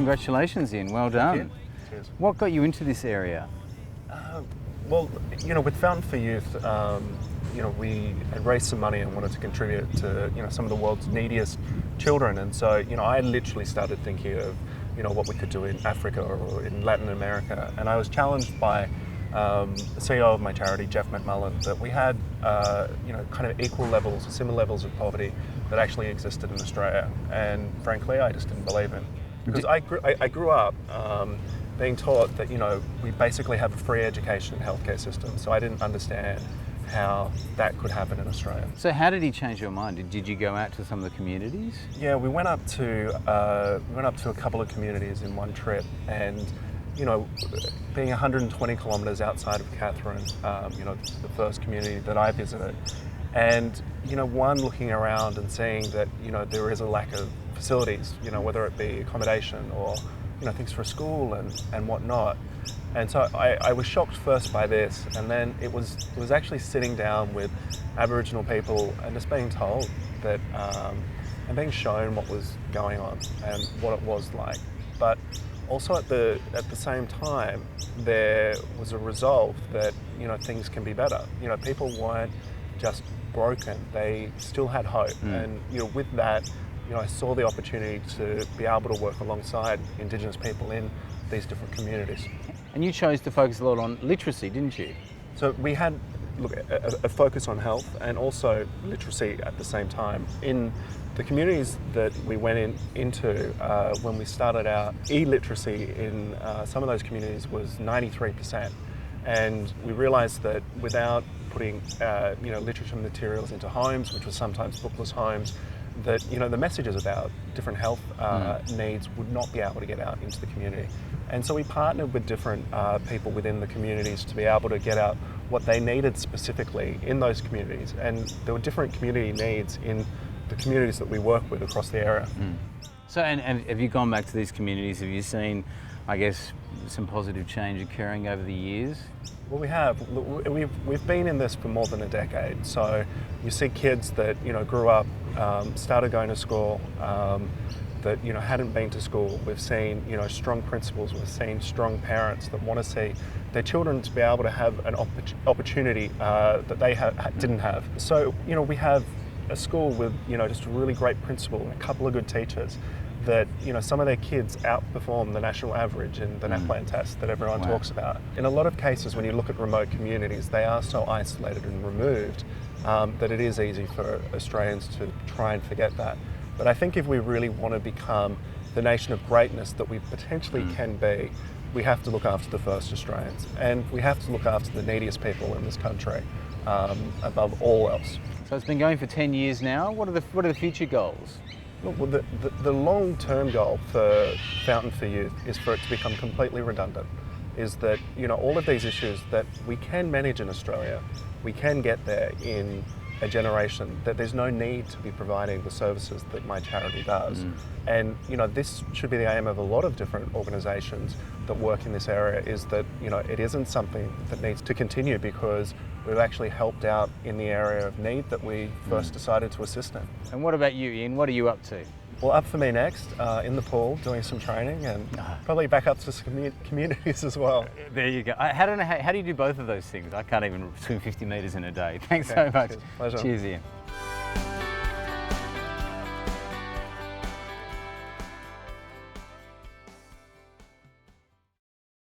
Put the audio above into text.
congratulations, Ian. Well done. Cheers. What got you into this area? Well, with Fountain for Youth, we had raised some money and wanted to contribute to, some of the world's neediest children. And so, I literally started thinking of, what we could do in Africa or in Latin America. And I was challenged by the CEO of my charity, Jeff McMullen, that we had, kind of equal levels, similar levels of poverty that actually existed in Australia. And frankly, I just didn't believe him. Because I grew up being taught that, we basically have a free education and healthcare system. So I didn't understand how that could happen in Australia. So how did he change your mind? Did you go out to some of the communities? Yeah, we went up to a couple of communities in one trip, and being 120 kilometres outside of Katherine, the first community that I visited, and looking around and seeing that there is a lack of facilities, whether it be accommodation or things for school and whatnot. And so I was shocked first by this, and then it was actually sitting down with Aboriginal people and just being told that and being shown what was going on and what it was like. But also at the same time, there was a resolve that things can be better. People weren't just broken; they still had hope. And with that, I saw the opportunity to be able to work alongside Indigenous people in these different communities. And you chose to focus a lot on literacy, didn't you? So we had a focus on health and also literacy at the same time. In the communities that we went into when we started out, illiteracy in some of those communities was 93%. And we realised that without putting literature materials into homes, which was sometimes bookless homes, that the messages about different health needs would not be able to get out into the community. And so we partnered with different people within the communities to be able to get out what they needed specifically in those communities. And there were different community needs in the communities that we work with across the area. So, and have you gone back to these communities? Have you seen, I guess, some positive change occurring over the years? Well, we have. We've been in this for more than a decade. So you see kids that grew up, started going to school, that hadn't been to school. We've seen strong principals. We've seen strong parents that want to see their children to be able to have an opportunity that they didn't have. So we have a school with just a really great principal and a couple of good teachers that some of their kids outperform the national average in the NAPLAN test that everyone talks about. In a lot of cases, when you look at remote communities, they are so isolated and removed that it is easy for Australians to try and forget that. But I think if we really want to become the nation of greatness that we potentially can be, we have to look after the first Australians, and we have to look after the neediest people in this country above all else. So it's been going for 10 years now. What are the future goals? Well, the long-term goal for Fountain for Youth is for it to become completely redundant. Is that all of these issues that we can manage in Australia, we can get there in a generation, that there's no need to be providing the services that my charity does. And this should be the aim of a lot of different organisations that work in this area, is that it isn't something that needs to continue because we've actually helped out in the area of need that we first decided to assist in. And what about you, Ian? What are you up to? Well, up for me next, in the pool, doing some training, and probably back up to some communities as well. There you go. How do you do both of those things? I can't even swim 50 metres in a day. Thanks so much. Pleasure. Cheers, Ian.